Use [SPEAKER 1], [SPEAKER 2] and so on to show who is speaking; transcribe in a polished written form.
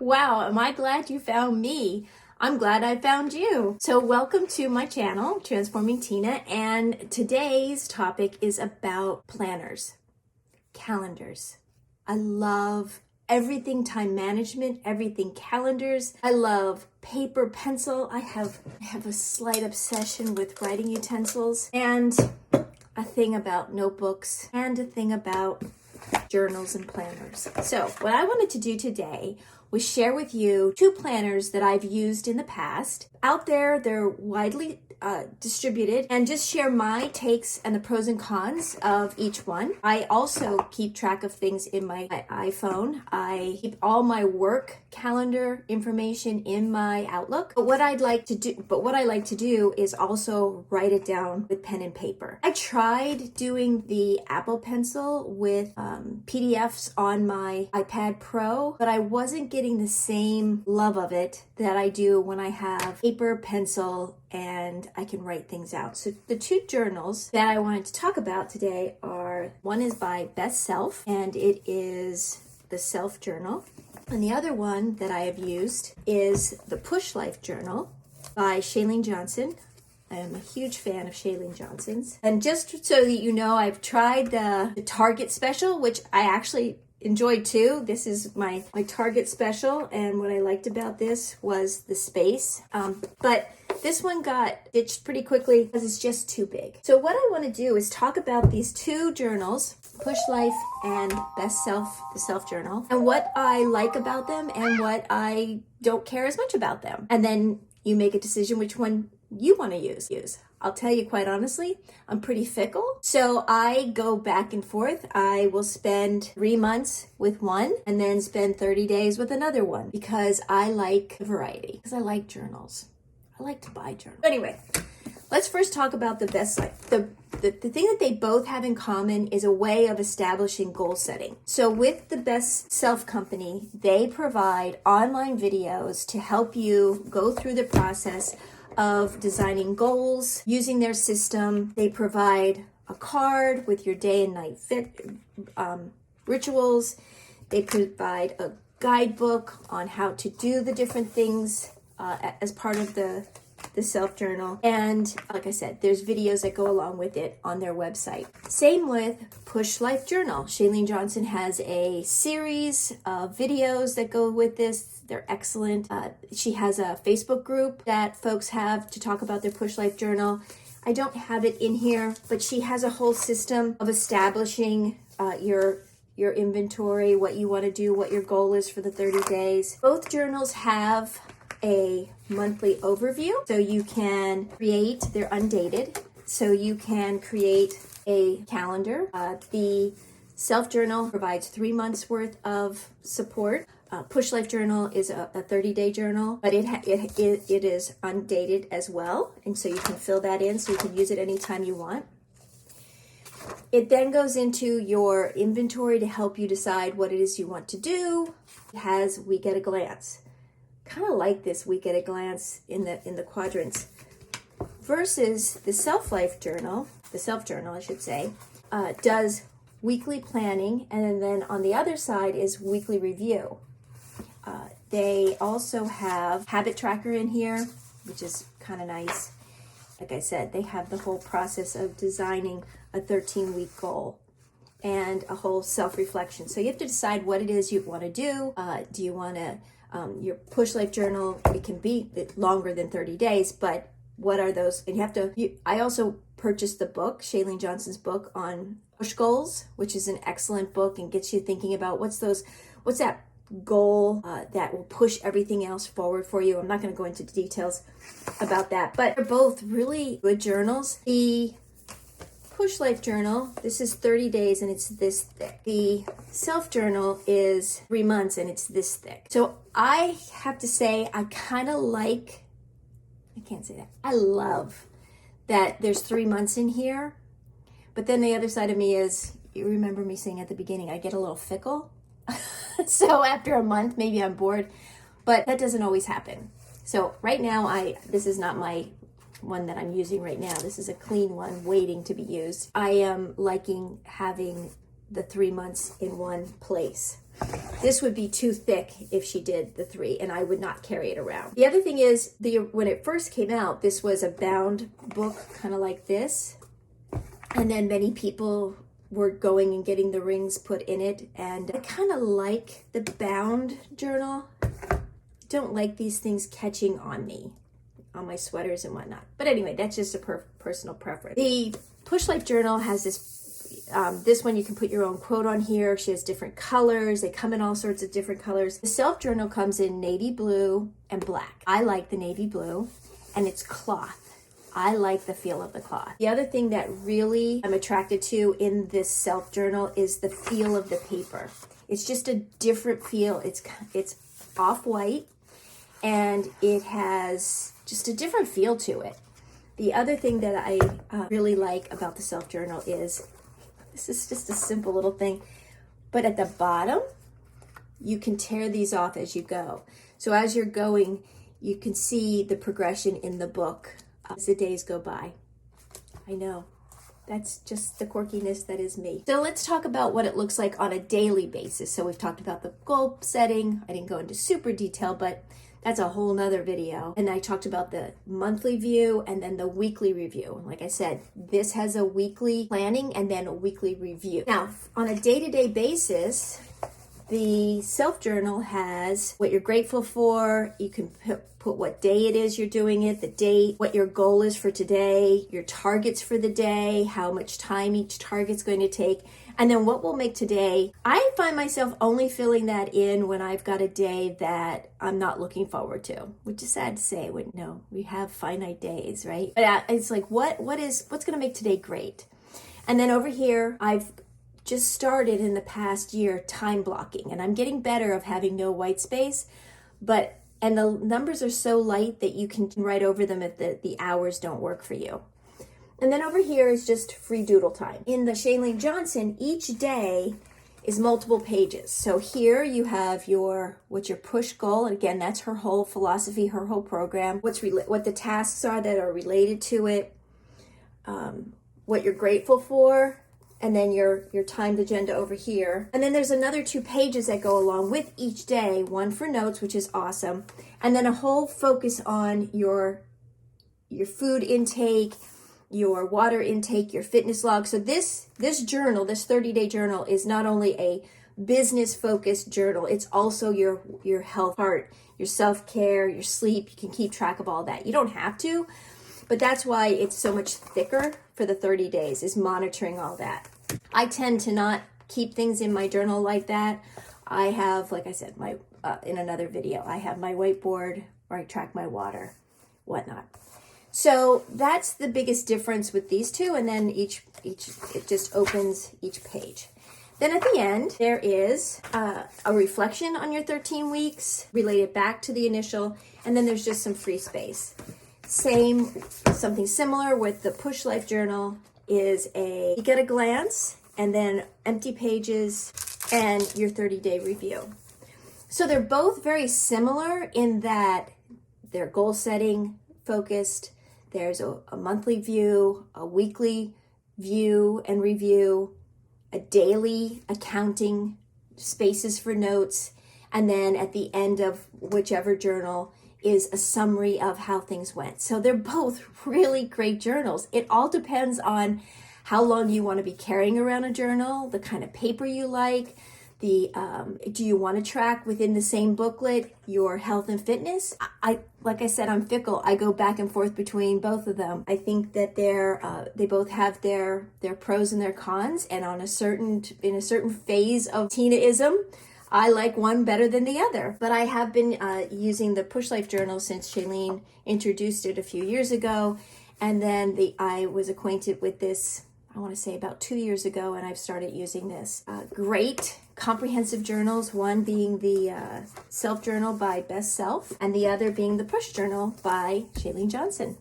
[SPEAKER 1] Wow, am I glad you found me? I'm glad I found you. So welcome to my channel, Transforming Tina, and today's topic is about planners, calendars. I love everything time management, everything calendars. I love paper, pencil. I have a slight obsession with writing utensils, and a thing about notebooks, and a thing about journals and planners. So what I wanted to do today was share with you two planners that I've used in the past. Out there, they're widely distributed, and just share my takes and the pros and cons of each one. I also keep track of things in my iPhone. I keep all my work calendar information in my Outlook. But what I like to do is also write it down with pen and paper. I tried doing the Apple Pencil with PDFs on my iPad Pro, but I wasn't getting the same love of it that I do when I have paper, pencil, and I can write things out. So the two journals that I wanted to talk about today are, one is by BestSelf, and it is the Self Journal. And the other one that I have used is the Push Life Journal by Chalene Johnson. I am a huge fan of Chalene Johnson's. And just so that you know, I've tried the Target special, which I actually enjoyed too. This is my Target special, and what I liked about this was the space. But this one got ditched pretty quickly because it's just too big. So what I want to do is talk about these two journals, Push Life and BestSelf, the Self Journal, and what I like about them and what I don't care as much about them. And then you make a decision which one you want to use. I'll tell you quite honestly, I'm pretty fickle. So I go back and forth. I will spend 3 months with one and then spend 30 days with another one because I like variety, because I like journals. I like to buy journals. Anyway, let's first talk about the BestSelf. The thing that they both have in common is a way of establishing goal setting. So with the BestSelf company, they provide online videos to help you go through the process of designing goals using their system. They provide a card with your day and night rituals. They provide a guidebook on how to do the different things as part of the Self Journal. And like I said, there's videos that go along with it on their website. Same with Push Life Journal. Chalene Johnson has a series of videos that go with this. They're excellent. She has a Facebook group that folks have to talk about their Push Life Journal. I don't have it in here, but she has a whole system of establishing your inventory, what you want to do, what your goal is for the 30 days. Both journals have a monthly overview, so you can create, they're undated, so you can create a calendar. The Self Journal provides 3 months worth of support. Push Life Journal is a 30-day journal, but it is undated as well, and so you can fill that in, so you can use it anytime you want. It then goes into your inventory to help you decide what it is you want to do. It has Week at a Glance. Kind of like this Week at a Glance in the quadrants, versus the Self Journal, I should say, does weekly planning, and then on the other side is weekly review. They also have habit tracker in here, which is kind of nice. Like I said, they have the whole process of designing a 13-week goal and a whole self-reflection. So you have to decide what it is you want to do. Do you want to your Push Life Journal, it can be longer than 30 days, but what are those? And I also purchased the book, Chalene Johnson's book on push goals, which is an excellent book and gets you thinking about what's that goal that will push everything else forward for you. I'm not going to go into the details about that, but they're both really good journals. The Push Life Journal, this is 30 days and it's this thick. The Self Journal is 3 months and it's this thick. So I have to say, I love that there's 3 months in here. But then the other side of me is, you remember me saying at the beginning, I get a little fickle. So after a month, maybe I'm bored, but that doesn't always happen. So right now, this is not my one that I'm using right now. This is a clean one waiting to be used. I am liking having the 3 months in one place. This would be too thick if she did the 3, and I would not carry it around. The other thing is, when it first came out, this was a bound book, kind of like this. And then many people were going and getting the rings put in it. And I kind of like the bound journal. Don't like these things catching on me, on my sweaters and whatnot. But anyway, that's just a personal preference. The Push Life journal has this one you can put your own quote on here. She has different colors. They come in all sorts of different colors. The Self journal comes in navy blue and black. I like the navy blue, and it's cloth. I like the feel of the cloth. The other thing that really I'm attracted to in this Self journal is the feel of the paper. It's just a different feel. It's off-white, and it has just a different feel to it. The other thing that I really like about the Self journal is, this is just a simple little thing, but at the bottom, you can tear these off as you go. So as you're going, you can see the progression in the book as the days go by. I know, that's just the quirkiness that is me. So let's talk about what it looks like on a daily basis. So we've talked about the goal setting. I didn't go into super detail, but that's a whole nother video. And I talked about the monthly view and then the weekly review. And like I said, this has a weekly planning and then a weekly review. Now, on a day-to-day basis, the Self journal has what you're grateful for. You can put what day it is you're doing it, the date, what your goal is for today, your targets for the day, how much time each target's going to take, and then what will make today. I find myself only filling that in when I've got a day that I'm not looking forward to, which is sad to say. We have finite days, right? But it's like, what's going to make today great? And then over here, I've just started in the past year time blocking, and I'm getting better of having no white space, and the numbers are so light that you can write over them if the hours don't work for you. And then over here is just free doodle time. In the Chalene Johnson, each day is multiple pages. So here you have what's your push goal. And again, that's her whole philosophy, her whole program. What the tasks are that are related to it, what you're grateful for, and then your timed agenda over here. And then there's another 2 pages that go along with each day, one for notes, which is awesome, and then a whole focus on your food intake, your water intake, your fitness log. So this journal, this 30-day journal, is not only a business-focused journal, it's also your health part, your self-care, your sleep. You can keep track of all that. You don't have to, but that's why it's so much thicker for the 30 days, is monitoring all that. I tend to not keep things in my journal like that. I have, like I said, in another video, I have my whiteboard where I track my water, whatnot. So that's the biggest difference with these two, and then it just opens each page. Then at the end, there is a reflection on your 13 weeks, related back to the initial, and then there's just some free space. Something similar with the Push Life journal is you get a glance, and then empty pages, and your 30-day review. So they're both very similar in that they're goal setting focused. There's a monthly view, a weekly view and review, a daily accounting, spaces for notes, and then at the end of whichever journal is a summary of how things went. So they're both really great journals. It all depends on how long you want to be carrying around a journal, the kind of paper you like, do you want to track within the same booklet your health and fitness? Like I said, I'm fickle. I go back and forth between both of them. I think that they both have their pros and their cons, and in a certain phase of Tinaism, I like one better than the other. But I have been using the Push Life journal since Chalene introduced it a few years ago, and then I was acquainted with this, I want to say about 2 years ago, and I've started using this. Great comprehensive journals, one being the Self journal by BestSelf, and the other being the Push journal by Chalene Johnson.